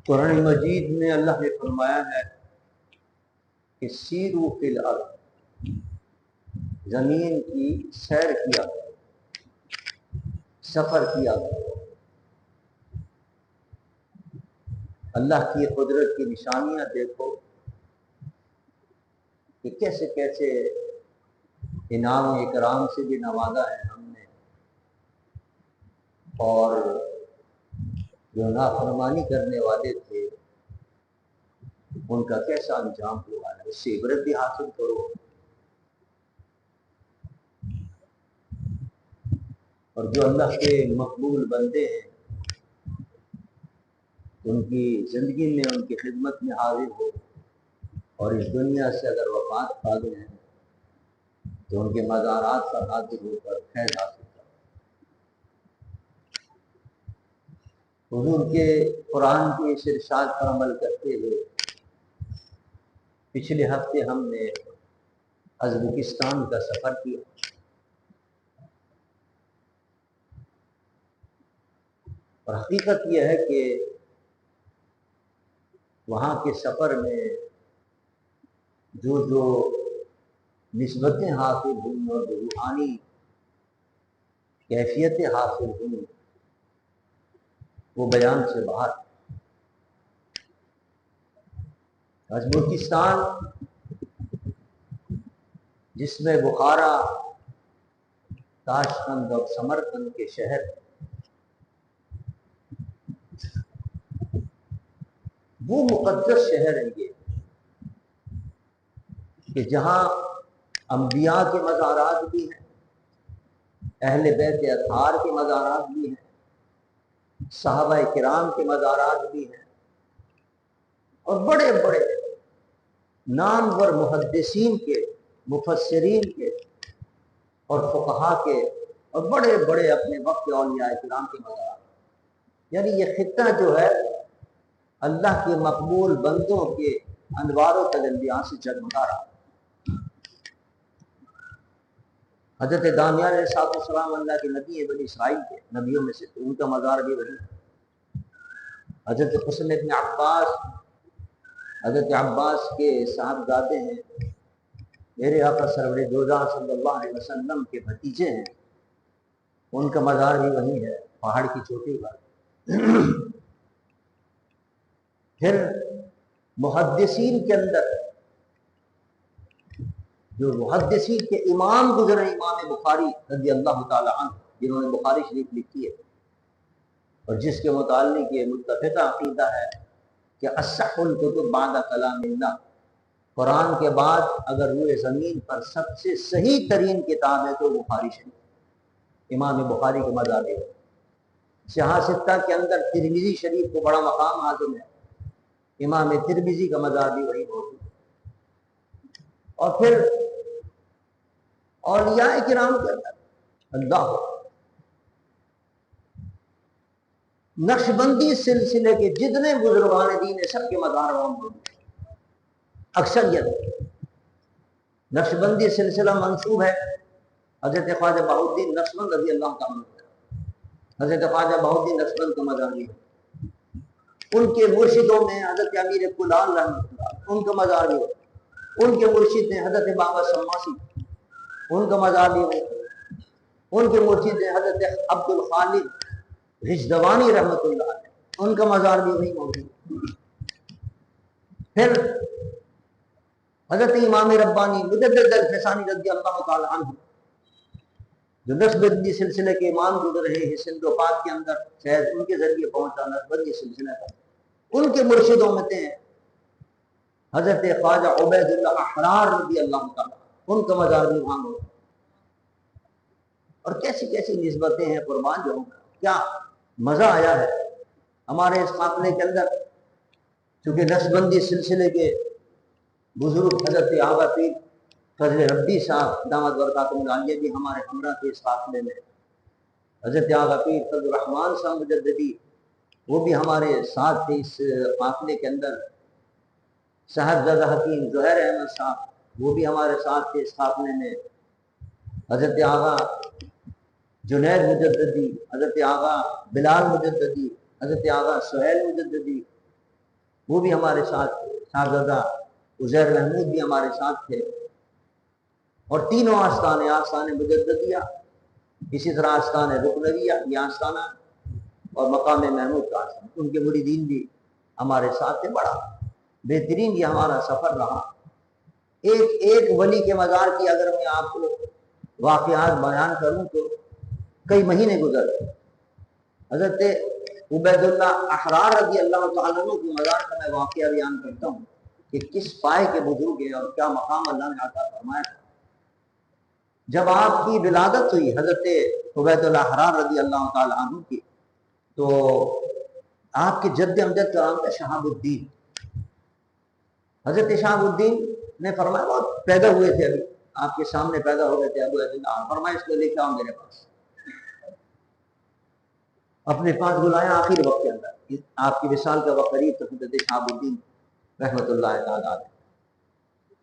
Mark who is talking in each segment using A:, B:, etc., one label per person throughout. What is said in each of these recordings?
A: قرآن مجید میں اللہ نے فرمایا ہے کہ سیرو فی الارض، زمین کی سیر کیا کرو، سفر کیا کرو۔ اللہ کی قدرت کی نشانیاں دیکھو کہ کیسے کیسے انعام و اکرام سے بھی نوازا ہے ہم نے، اور جو نافرمانی کرنے والے تھے ان کا کیسا انجام ہوا ہے، اس سے عبرت بھی حاصل کرو۔ اور جو اللہ کے مقبول بندے ہیں ان کی زندگی میں ان کی خدمت میں حاضر ہو، اور اس دنیا سے اگر وفات پا گئے ہیں تو ان کے مزارات پر حاضر ہو کر فیض حاصل کرو۔ حضور کے قرآن کے اس ارشاد پر عمل کرتے ہوئے پچھلے ہفتے ہم نے ازبکستان کا سفر کیا، اور حقیقت یہ ہے کہ وہاں کے سفر میں جو نسبتیں حاصل ہوئیں اور روحانی کیفیتیں حاصل ہوئیں وہ بیان سے باہر۔ ازبکستان جس میں بخارا، تاشقند اور سمرقند کے شہر، وہ مقدس شہر ہیں یہ کہ جہاں انبیاء کے مزارات بھی ہیں، اہل بیت اطہار کے مزارات بھی ہیں، صحابہ کرام کے مزارات بھی ہیں، اور بڑے بڑے نامور محدثین کے، مفسرین کے اور فقہا کے، اور بڑے بڑے اپنے وقت اولیاء کرام کے مزارات۔ یعنی یہ خطہ جو ہے اللہ کے مقبول بندوں کے انوار و تجلیات سے جگمگا رہا۔ حضرت دانیال علیہ السلام اللہ کے نبی بنی اسرائیل کے نبیوں میں سے، ان کا مزار بھی وہی ہے۔ حضرت حسن ابن عباس، حضرت عباس کے صاحبزادے ہیں، میرے آقا سرور دوزخ صلی اللہ علیہ وسلم کے بھتیجے ہیں، ان کا مزار بھی وہی ہے، پہاڑ کی چوٹی پر۔ پھر محدثین کے اندر جو محدثین کے امام گزرے، امام بخاری رضی اللہ تعالی عنہ، جنہوں نے بخاری شریف لکھی ہے، اور جس کے متعلق یہ متفقہ عقیدہ ہے کہ اصح الکتب بعد کلام اللہ، قرآن کے بعد اگر روئے زمین پر سب سے صحیح ترین کتاب ہے تو بخاری شریف، امام بخاری کے مزار ہے۔ سیاہ ستہ کے اندر ترمذی شریف کو بڑا مقام حاصل ہے، امام ترمذی کا مزار بھی وہی موجود ہے۔ اور پھر اولیاء کرام کے اندر اللہ، نقشبندی سلسلے کے جتنے بزرگان دین ہیں سب کے مزار وہاں موجود ہیں۔ اکثریت نقشبندی سلسلہ منسوب ہے حضرت خواجہ بہاؤ الدین نقشبند رضی اللہ تعالیٰ عنہ۔ حضرت خواجہ بہاؤ الدین نقشبند کا مزار بھی ہے۔ ان کے مرشدوں میں حضرت امیر کلال رحمۃ اللہ، ان کا مزار بھی ہے۔ ان کے مرشد ہیں حضرت بابا سماسی، ان کا مزار بھی ہے۔ ان کے مرشد ہیں حضرت عبد الخالق رشدوانی رحمۃ اللہ علیہ، ان کا مزار بھی وہی موجود۔ پھر حضرت امام ربانی مجدد الفسانی رضی اللہ تعالی عنہ، جو نقشبندی سلسلے کے امام گزرے ہیں سندھ و پاک کے اندر، شاید ان کے ذریعے پہنچا نقشبندی سلسلہ کا۔ ان کے مرشدوں میں تھے حضرت خواجہ عبید اللہ احرار رضی اللہ تعالی، ان کا مزار بھی وہاں ہوتا۔ اور کیسی کیسی نسبتیں ہیں، قربان جو کیا مزہ آیا ہے ہمارے اس قافلے کے اندر۔ چونکہ نقشبندی سلسلے کے بزرگ حضرت آغا پیر فضل ربی صاحب دامت برکاتہ العالیہ بھی ہمارے ہمراہ تھے اس قافلے میں، حضرت آغا پیر فضل الرحمان صاحب مجددی وہ بھی ہمارے ساتھ تھے اس قافلے کے اندر، صاحبزادہ حکیم زہیر احمد صاحب وہ بھی ہمارے ساتھ تھے اس قافلے میں، حضرت آغا جنید مجددی، حضرت آغا بلال مجددی، حضرت آغا سہیل مجددی، وہ بھی ہمارے ساتھ تھے، صاحبزادہ عزیر محمود بھی ہمارے ساتھ تھے، اور تینوں آستانے، آستان مجددیہ، اسی طرح آستان رکنویہ یہ آستانہ، اور مقام محمود کا آستان، ان کے مریدین بھی ہمارے ساتھ تھے۔ بڑا بہترین یہ ہمارا سفر رہا۔ ایک ایک ولی کے مزار کی اگر میں آپ کو واقعات بیان کروں تو کئی مہینے گزر گئے۔ حضرت عبید اللہ احرار رضی اللہ تعالیٰ عنہ کی مزار کا میں واقعہ بیان کرتا ہوں کہ کس پائے کے بزرگ ہیں اور کیا مقام اللہ نے عطا فرمایا تھا۔ جب آپ کی ولادت ہوئی حضرت عبید اللہ احرار رضی اللہ تعالیٰ عنہ کی، تو آپ کے جد امجد کا نام تھا شہاب الدین۔ حضرت شہاب الدین نے فرمایا، وہ پیدا ہوئے تھے، ابھی آپ کے سامنے پیدا ہو گئے تھے ابو عبد اللہ، فرمایا اس کو لے کے آؤ میرے پاس۔ اپنے پاس بلایا آخر وقت کے اندر، آپ کی وصال کا وقت قریب تھا، حضرت شہاب الدین رحمۃ اللہ تعالیٰ علیہ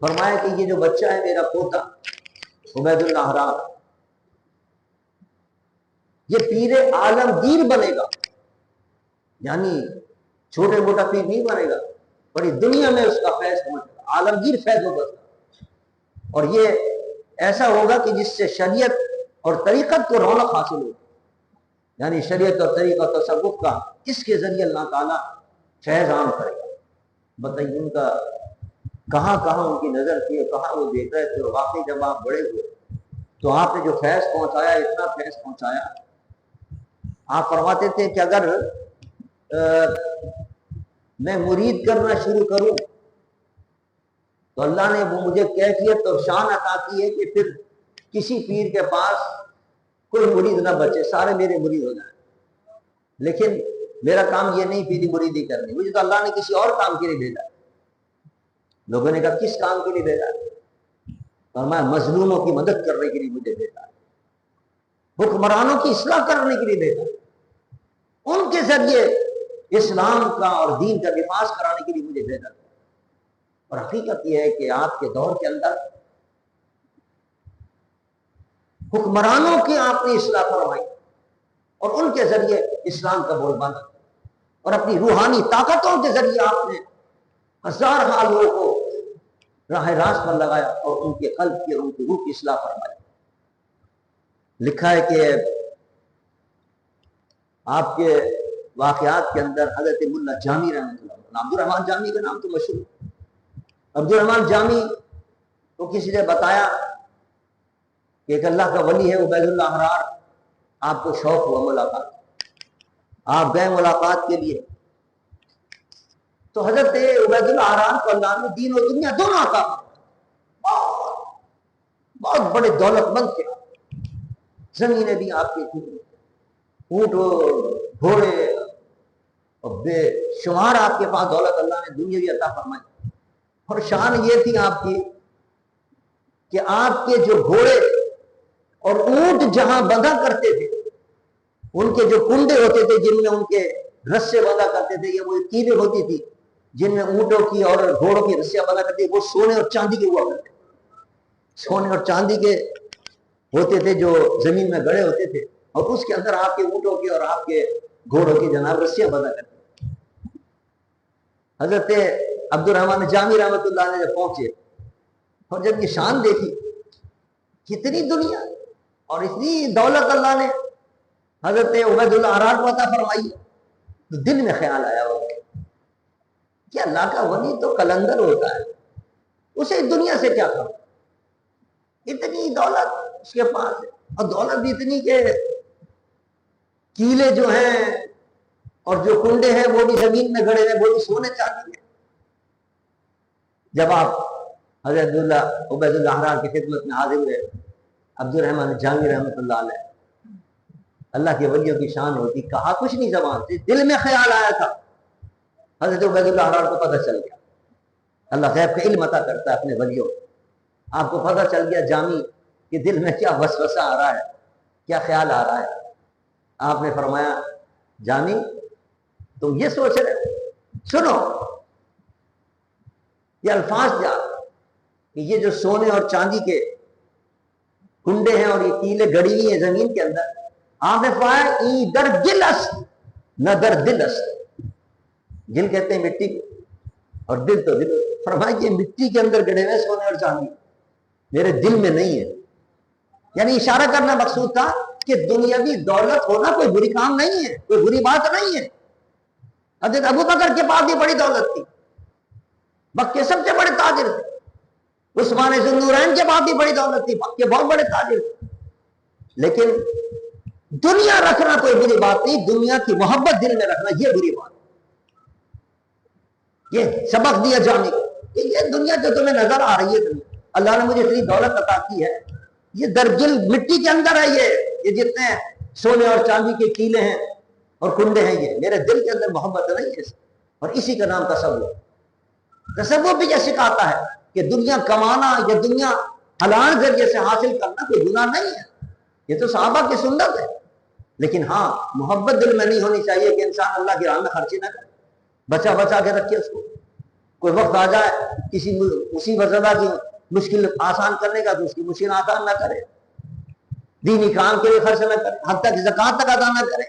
A: فرمایا کہ یہ جو بچہ ہے میرا پوتا عبید اللہ احرار، یہ پیر عالمگیر بنے گا، یعنی چھوٹے موٹا پیر نہیں بنے گا، بڑی دنیا میں اس کا فیض پہنچے گا، عالمگیر فیض ہوگا، اور یہ ایسا ہوگا کہ جس سے شریعت اور طریقت کو رونق حاصل ہوگی، یعنی شریعت اور طریقہ تصوف کا اس کے ذریعے اللہ تعالیٰ فیض عام کرے گا۔ بتائیے ان کا کہاں کہاں ان کی نظر تھی، کہاں وہ دیکھ رہے تھے، اور واقعی جب آپ بڑے ہوئے تو آپ نے جو فیض پہنچایا، اتنا فیض پہنچایا، آپ فرماتے تھے کہ اگر میں مرید کرنا شروع کروں تو اللہ نے وہ مجھے کیفیت اور شان عطا کی ہے کہ پھر کسی پیر کے پاس کوئی مرید نہ بچے، سارے میرے مرید ہو جائیں۔ لیکن میرا کام یہ نہیں پیری مریدی کرنی، مجھے تو اللہ نے کسی اور کام کے لیے بھیجا۔ لوگوں نے کہا کس کام کے لیے بھیجا؟ فرمایا مظلوموں کی مدد کرنے کے لیے مجھے بھیجا، حکمرانوں کی اصلاح کرنے کے لیے بھیجا، ان کے ذریعے اسلام کا اور دین کا دفاع کرانے کے لیے مجھے بھیجا۔ اور حقیقت یہ ہے کہ آپ کے دور کے اندر حکمرانوں کی آپ نے اصلاح فرمائی، اور ان کے ذریعے اسلام کا بول بالا، اور اپنی روحانی طاقتوں کے ذریعے آپ نے ہزارہ لوگوں کو راہ راست پر لگایا، اور ان کے قلب کی اور ان کی روح کی اصلاح فرمائی۔ لکھا ہے کہ آپ کے واقعات کے اندر حضرت ملا جامی رحمۃ اللہ، عبد الرحمن جامی کا نام تو مشہور ہے۔ عبد الرحمن جامی کو کسی نے بتایا کہ ایک اللہ کا ولی ہے عبید اللہ احرار، آپ کو شوق ہوا ملاقات، آپ گئے ملاقات کے لیے، تو حضرت عبید اللہ احرار کو اللہ نے دین و دنیا دونوں عطا فرمایا، بہت بڑے دولت مند تھے، زمینیں بھی آپ کی تھیں، اونٹ گھوڑے اور بے شمار آپ کے پاس دولت اللہ نے دنیا بھی عطا فرمائی۔ اور شان یہ تھی آپ کی کہ آپ کے جو گھوڑے اور اونٹ جہاں بندھا کرتے تھے، ان کے جو کنڈے ہوتے تھے جن میں ان کے رسے بندھا کرتے تھے، یا وہ تیریں ہوتی تھی جن میں اونٹوں کی اور گھوڑوں کی رسیاں بندھا کرتے تھے، وہ سونے اور چاندی کے ہوا کرتے تھے، سونے اور چاندی کے ہوتے تھے جو زمین میں گڑے ہوتے تھے، اور اس کے اندر آپ کے اونٹوں کی اور آپ کے گھوڑوں کی جناب رسیاں بندھا کرتے تھے۔ حضرت عبد الرحمن جامی رحمۃ اللہ علیہ جب پہنچے اور جب یہ شان دیکھی، کتنی دنیا اور اتنی دولت اللہ نے حضرت عبید اللہ احرار کو عطا فرمائی، تو دل میں خیال آیا ہوا کہ اللہ کا ولی تو قلندر ہوتا ہے، اسے دنیا سے کیا کرو، اتنی دولت اس کے پاس ہے، اور دولت بھی اتنی کہ کیلے جو ہیں اور جو کنڈے ہیں وہ بھی زمین میں گڑے ہیں، وہ بھی سونے چاندی ہیں۔ جب آپ حضرت عبید اللہ احرار کی خدمت میں حاضر ہوئے، عبد الرحمن جامی رحمۃ اللہ علیہ، اللہ کے ولیوں کی شان ہوتی، کہا کچھ نہیں زبان سے، دل میں خیال آیا تھا۔ حضرت عبید اللہ احرار کو پتہ چل گیا، اللہ غیب کا علم عطا کرتا ہے اپنے ولیوں، آپ کو پتہ چل گیا جامی کہ دل میں کیا وسوسہ آ رہا ہے، کیا خیال آ رہا ہے۔ آپ نے فرمایا جامی تم یہ سوچ رہے ہو، سنو یہ الفاظ جا کہ یہ جو سونے اور چاندی کے کنڈے ہیں اور یہ کیلے گڑی ہوئی ہیں زمین کے اندر، آپ نے فرمایا ای در گل است نہ در دل است، گل کہتے ہیں مٹی کو، اور دل تو دل فرمائے کہ مٹی کے اندر گڑے ہوئے سونے اور چاندی میرے دل میں نہیں ہے. یعنی اشارہ کرنا مقصود تھا کہ دنیاوی دولت ہونا کوئی بری کام نہیں ہے, کوئی بری بات نہیں ہے. حضرت ابو بکر کے پاس بھی بڑی دولت تھی, مکے کے سب سے بڑے تاجر تھے. عثمان ذو النورین کے پاس بھی بڑی دولت تھی, مکے کے بہت بڑے تاجر تھے. لیکن دنیا رکھنا کوئی بری بات نہیں, دنیا کی محبت دل میں رکھنا یہ بری بات. یہ سبق دیا جانے کو کہ یہ دنیا جو تمہیں نظر آ رہی ہے, اللہ نے مجھے اتنی دولت عطا کی ہے, یہ درجل مٹی کے اندر ہے. یہ جتنے سونے اور چاندی کے کیلے ہیں اور کنڈے ہیں, یہ میرے دل کے اندر محبت نہیں ہے. اور اسی کا نام تصور. تصور بھی یہ سکھاتا ہے کہ دنیا کمانا یا دنیا حلال ذریعے سے حاصل کرنا کوئی گناہ نہیں ہے. یہ تو صحابہ کی سنت ہے. لیکن ہاں محبت دل میں نہیں ہونی چاہیے کہ انسان اللہ کی راہ میں خرچی نہ کرے, بچا بچا کے رکھے اس کو. کوئی وقت آ جائے کسی مصیبت زدہ کی مشکل آسان کرنے کا تو اس کی مشکل آسان نہ کرے, دینی کام کے لیے خرچ نہ کرے, حد تک زکوٰۃ تک ادا نہ کرے.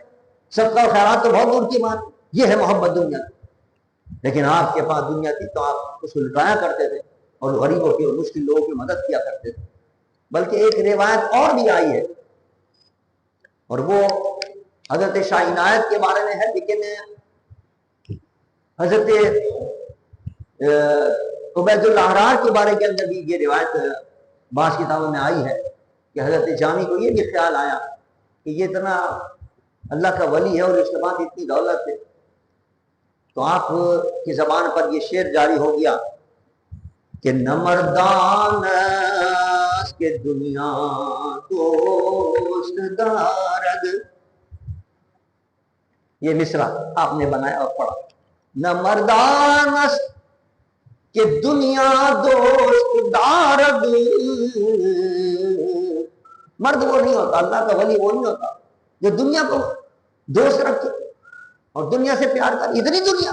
A: صدقہ اور خیرات تو بہت دور کی بات, یہ ہے محبت دنیا. لیکن آپ کے پاس دنیا تھی تو آپ اس کو لٹایا کرتے تھے اور غریبوں کی اور مشکل لوگوں کی مدد کیا کرتے تھے. بلکہ ایک روایت اور بھی آئی ہے اور وہ حضرت شاہ عنایت کے بارے میں ہے, لیکن حضرت عبید اللہ احرار کے بارے کے اندر بھی یہ روایت بعض کتابوں میں آئی ہے کہ حضرت جامی کو یہ بھی خیال آیا کہ یہ اتنا اللہ کا ولی ہے اور اس کے بعد اتنی دولت ہے, تو آپ کی زبان پر یہ شعر جاری ہو گیا کہ نہ مردان کے دنیا دوست دارد. یہ مصرع آپ نے بنایا اور پڑھا. نہ مردان کہ دنیا دوست دارد. مرد وہ نہیں ہوتا, اللہ کا ولی وہ نہیں ہوتا جو دنیا کو دوست رکھے اور دنیا سے پیار کرے. اتنی دنیا,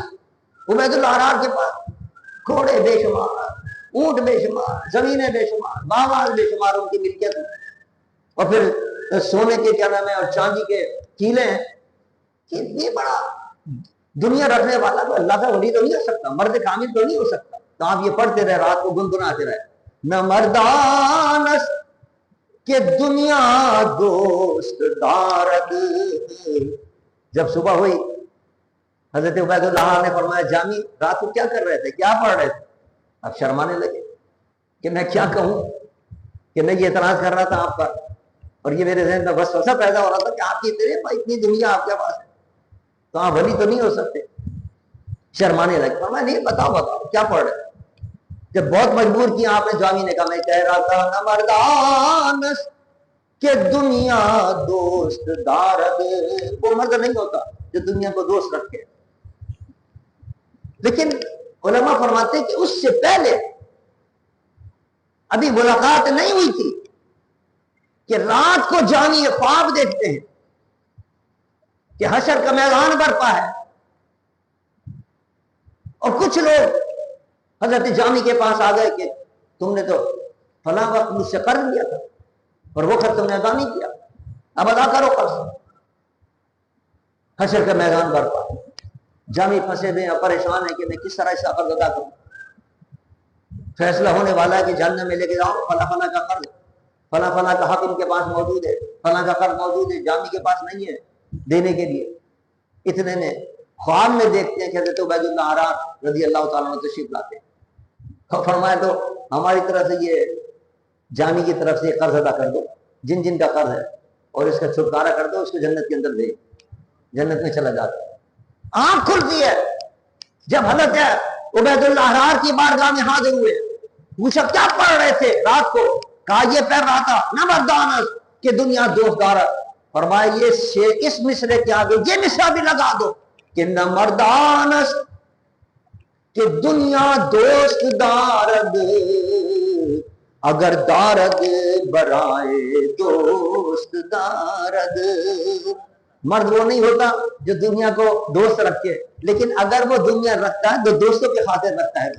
A: عبید اللہ احرار کے پاس گھوڑے بے شمار, اونٹ بے شمار, زمینیں بے شمار, باغات بے شمار ان کی ملکیت, اور پھر سونے کے کیا نام ہے اور چاندی کے کیلے ہیں. یہ بڑا دنیا رکھنے والا تو اللہ کا ولی تو نہیں ہو سکتا, مرد کامل تو نہیں ہو سکتا. تو آپ یہ پڑھتے رہے, رات کو گنگناتے رہے, نہ مردانس کہ دنیا دوست دارد. جب صبح ہوئی حضرت عبید اللہ نے فرمایا جامی رات کو کیا کر رہے تھے, کیا پڑھ رہے تھے؟ اب شرمانے لگے کہ میں کیا کہوں کہ میں یہ اعتراض کر رہا تھا آپ پر, اور یہ میرے ذہن میں وسوسہ پیدا ہو رہا تھا کہ آپ کی اتنی دنیا آپ کے پاس ہے تو آپ ولی تو نہیں ہو سکتے. شرمانے لگے, فرمایا نہیں بتاؤ کیا پڑھ رہے. جب بہت مجبور کیا آپ نے, جامی نے کہا میں کہہ رہا تھا نہ مردان کہ دنیا دوست دارد. وہ مرد نہیں ہوتا جو دنیا کو دوست رکھے. لیکن علماء فرماتے ہیں کہ اس سے پہلے ابھی ملاقات نہیں ہوئی تھی کہ رات کو جامی خواب دیکھتے ہیں کہ حشر کا میدان برپا ہے, اور کچھ لوگ حضرت جامی کے پاس آ گئے کہ تم نے تو فلاں وقت مجھ سے قرض لیا تھا اور وہ قرض تم نے ادا نہیں کیا, اب ادا کرو قرض. حشر کا میدان برپا. جامی پھنسے ہوئے اور پریشان ہیں کہ میں کس طرح اس کا قرض ادا کروں. فیصلہ ہونے والا ہے کہ جہنم میں لے کے جاؤ, فلاں فلاں کا قرض, فلاں فلاں کا حق ان کے پاس موجود ہے, فلاں کا قرض موجود ہے, جامی کے پاس نہیں ہے دینے کے لیے. اتنے میں خواب میں دیکھتے ہیں کہ حضرت عبید اللہ احرار رضی اللہ تعالیٰ عنہ تشریف لاتے ہیں. فرمایا تو ہماری طرف سے یہ جامی کی طرف سے قرض ادا کر دو, جن جن کا قرض ہے, اور اس کا چھٹکارا کر دو, اس کو جنت کے اندر دے, جنت میں چلا جاتا ہے. آنکھ کھلتی ہے جب حضرت عبید اللہ احرار کی بارگاہ میں حاضر ہوئے, پوچھا کیا پڑھ رہے تھے رات کو؟ کہا یہ پڑھ رہا تھا نہ مردانس کہ دنیا دوست دارد. فرمایا یہ شعر اس مصرے کے آگے یہ مصرع بھی لگا دو کہ نہ مردانس کہ دنیا دوست دارد, اگر دارد برائے دوست دارد. مرد وہ نہیں ہوتا جو دنیا کو دوست رکھے, لیکن اگر وہ دنیا رکھتا ہے تو دوستوں کے خاطر رکھتا ہے.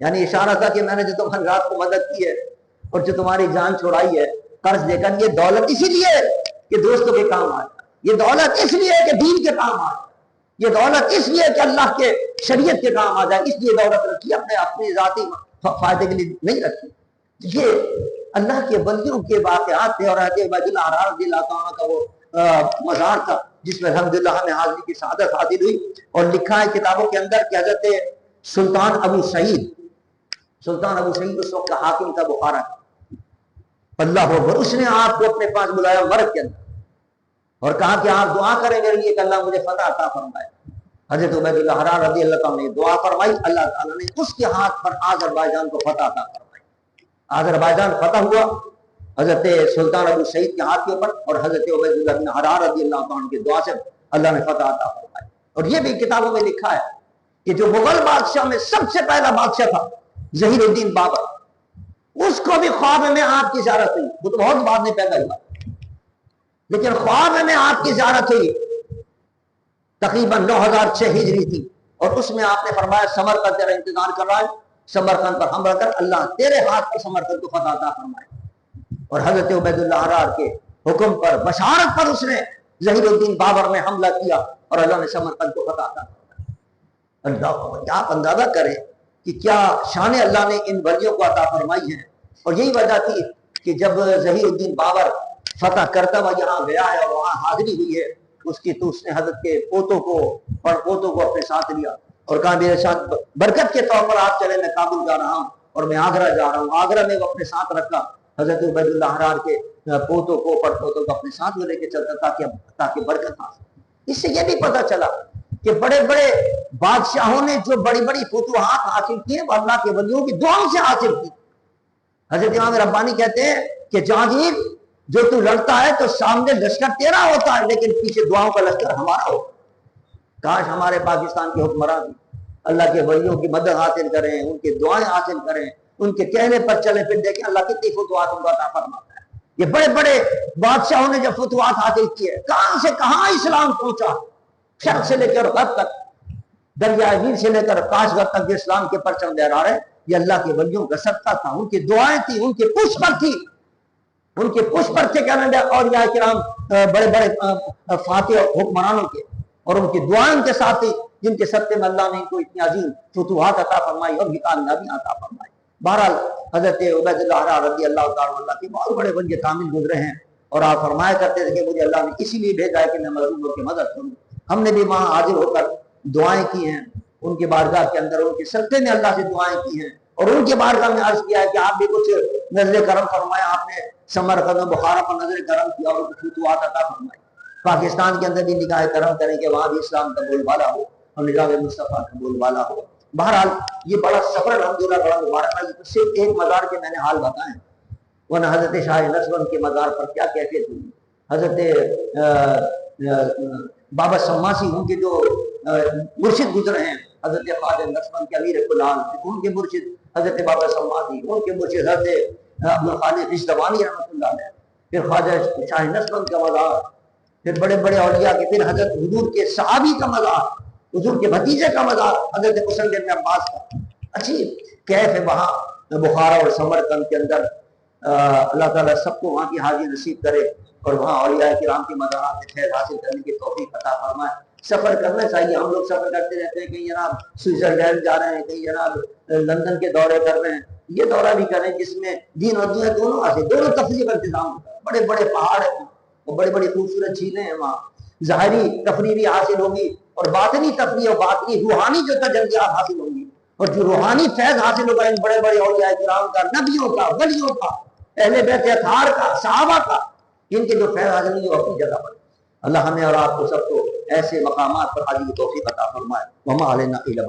A: یعنی اشارہ تھا کہ میں نے جو تمہاری رات کو مدد کی ہے اور جو تمہاری جان چھوڑائی ہے قرض دے کر, یہ دولت اسی لیے کہ دوستوں کے کام آئے, یہ دولت اس لیے کہ دین کے کام آئے, یہ دولت اس لیے کہ اللہ کے شریعت کے کام آ جائے، اس لیے دولت رکھی، اپنے ذاتی فائدے کے لیے نہیں رکھی۔ یہ اللہ کے ولیوں کے واقعات تھے۔ اور حضرت عبید اللہ حرار رضی اللہ عنہ کا وہ مزار تھا جس میں الحمدللہ ہمیں حاضری کی سعادت حاصل ہوئی، اور لکھا ہے کتابوں کے اندر کہ حضرت سلطان ابو سعید اس وقت کا حاکم تھا بخارا کا، اللہ اکبر، اس نے آپ کو اپنے پاس بلایا مرگ کے اندر اور کہا کہ آپ دعا کریں میرے لیے کہ اللہ مجھے فتح عطا فرمائے۔ حضرت عبید اللہ حرار رضی اللہ عنہ نے دعا فرمائی، اللہ تعالیٰ نے اس کے ہاتھ پر آذربائیجان کو فتح عطا فرمائی۔ آذربائیجان فتح ہوا حضرت سلطان ابو سعید کے ہاتھ کے اوپر، اور حضرت عبید اللہ بن حرار رضی اللہ عنہ کی دعا سے اللہ نے فتح عطا فرمائی۔ اور یہ بھی کتابوں میں لکھا ہے کہ جو مغل بادشاہ میں سب سے پہلا بادشاہ تھا ظہیر الدین بابر، اس کو بھی خواب میں آپ کی زیارت ہوئی، وہ تو بہت بعد میں پیدا ہوا، لیکن خواب میں آپ کی زیارت ہوئی تقریباً 9006 ہجری تھی، اور اس میں آپ نے فرمایا سمرقند تیرا انتظار کر رہا ہے، سمرقند پر حملہ کر، اللہ تیرے ہاتھ پر سمرقند کو فتح عطا فرمائے۔ اور حضرت عبید اللہ حرار کے حکم پر، بشارت پر، اس نے ظہیر الدین بابر میں حملہ کیا اور اللہ نے سمرقند کو فتح عطا فرمایا۔ اللہ، آپ اندازہ کریں کہ کیا شان اللہ نے ان ولیوں کو عطا فرمائی ہے۔ اور یہی وجہ تھی کہ جب ظہیر الدین بابر فتح کرتا ہوا یہاں گیا ہے اور وہاں حاضری ہوئی ہے اس کی، تو اس نے حضرت کے پوتوں کو اپنے ساتھ لیا اور کہا میرے ساتھ برکت کے طور پر آپ چلے، میں کابل جا رہا ہوں اور میں آگرہ جا رہا ہوں۔ آگرہ میں وہ اپنے ساتھ رکھا، حضرت عبید اللہ حرار کے پوتوں کو پڑپوتوں کو اپنے ساتھ میں لے کے چلتا تاکہ برکت حاصل۔ اس سے یہ بھی پتہ چلا کہ بڑے بڑے بادشاہوں نے جو بڑی بڑی فتوحات حاصل کی ہیں وہ اللہ کے ولیوں کی دعاؤں سے حاصل کی۔ حضرت امام ربانی کہتے ہیں کہ جہانگیر جو تو لڑتا ہے تو سامنے لشکر تیرا ہوتا ہے لیکن پیچھے دعاؤں کا لشکر ہمارا ہو۔ کاش ہمارے پاکستان کے حکمران اللہ کے ولیوں کی مدد حاصل کریں، ان کی دعائیں حاصل کریں، ان کے کہنے پر چلیں، پھر دیکھیں اللہ کتنی فتوحات ان کو عطا فرماتا ہے۔ یہ بڑے بڑے بادشاہوں نے جب فتوحات حاصل کی ہے، کہاں سے کہاں اسلام پہنچا، شرق سے لے کر غرب تک، دریائے نیل سے لے کر کاشغر تک جو اسلام کے پرچم لہرا رہے، یہ اللہ کے ولیوں کا صدقہ تھا، ان کی دعائیں تھی، ان کے پش پر تھی، ان کے پش پر تھے کہنے لگے اولیاء کرام بڑے بڑے فاتح حکمرانوں کے، اور ان کی دعائیں ان کے ساتھ تھی جن کے صدقے میں اللہ نے ان کو اتنی عظیم فتوحات عطا فرمائی اور کامیابی عطا فرمائی۔ بہرحال حضرت عبید اللہ حرار رضی اللہ تعالیٰ عنہ کے بہت بڑے ولی کامل گزرے ہیں، اور آپ فرمایا کرتے تھے کہ مجھے اللہ نے اسی لیے بھیجا ہے کہ میں مظلوموں کی مدد کروں۔ ہم نے بھی وہاں حاضر ہو کر دعائیں کی ہیں، ان کے بارگاہ کے اندر ان کے صدقے میں اللہ سے دعائیں کی ہیں، اور ان کے بارگاہ میں عرض کیا ہے کہ آپ بھی کچھ نظر کرم فرمایا، آپ نے سمرقند و بخارا پر نظر کرم کیا اور فتوحات عطا فرمائی۔ پاکستان کے اندر بھی نگاہ کرم کریں کہ وہاں بھی اسلام کا بول بالا ہو اور نظام مصطفیٰ کا بول بالا ہو۔ بہرحال یہ بڑا سفر الحمدللہ بڑا مبارک ہے۔ یہ صرف ایک مزار کے میں نے حال بتائے، ورنہ حضرت شاہ نقشبند کے مزار پر کیا کیفیت ہوئی، حضرت بابا سماسی ان کے جو مرشد گزرے ہیں، حضرت خواجہ نقشبند کے امیر کلال، ان کے مرشد حضرت بابا سماسی، ان کے مرشد حضرت عبدالخالق رشدوانی رحمۃ اللہ علیہ، پھر خواجہ شاہ نقشبند کا مزار، پھر بڑے بڑے اولیاء کے، پھر حضرت حضور کے صحابی کا مزار، حضور کے بھتیجے کا مزار حضرت حسین بن عباس کا۔ اچھی کیف ہے وہاں بخارا اور سمرقند کے اندر۔ اللہ تعالیٰ سب کو وہاں کی حاضری نصیب کرے اور وہاں اولیاء کرام کے مزارات میں خیر حاصل کرنے کی توفیق عطا فرمائے۔ سفر کرنا چاہیے، ہم لوگ سفر کرتے رہتے ہیں، کہیں جناب سوئٹزرلینڈ جا رہے ہیں، کہیں جناب لندن کے دورے کر رہے ہیں، یہ دورہ بھی کریں جس میں دین اور دنیا دونوں حاصل، دونوں تفریح کا انتظام ہوتا ہے۔ بڑے بڑے پہاڑ ہیں اور بڑی بڑی خوبصورت جھیلیں ہیں، وہاں ظاہری تفریح بھی حاصل ہوگی اور باطنی تفریح اور باطنی روحانی جو تجلیات حاصل ہوں گی، اور جو روحانی فیض حاصل ہوگا ان بڑے بڑے اولیاء کرام کا، نبیوں کا، ولیوں کا، اہل بیت اطہار کا، صحابہ کا، ان کے جو فیض حاصل ہوگی وہ اپنی جگہ پر۔ اللہ ہمیں اور آپ کو سب کو ایسے مقامات پر حاضری کی توفیق عطا فرمائے۔ وما علینا الا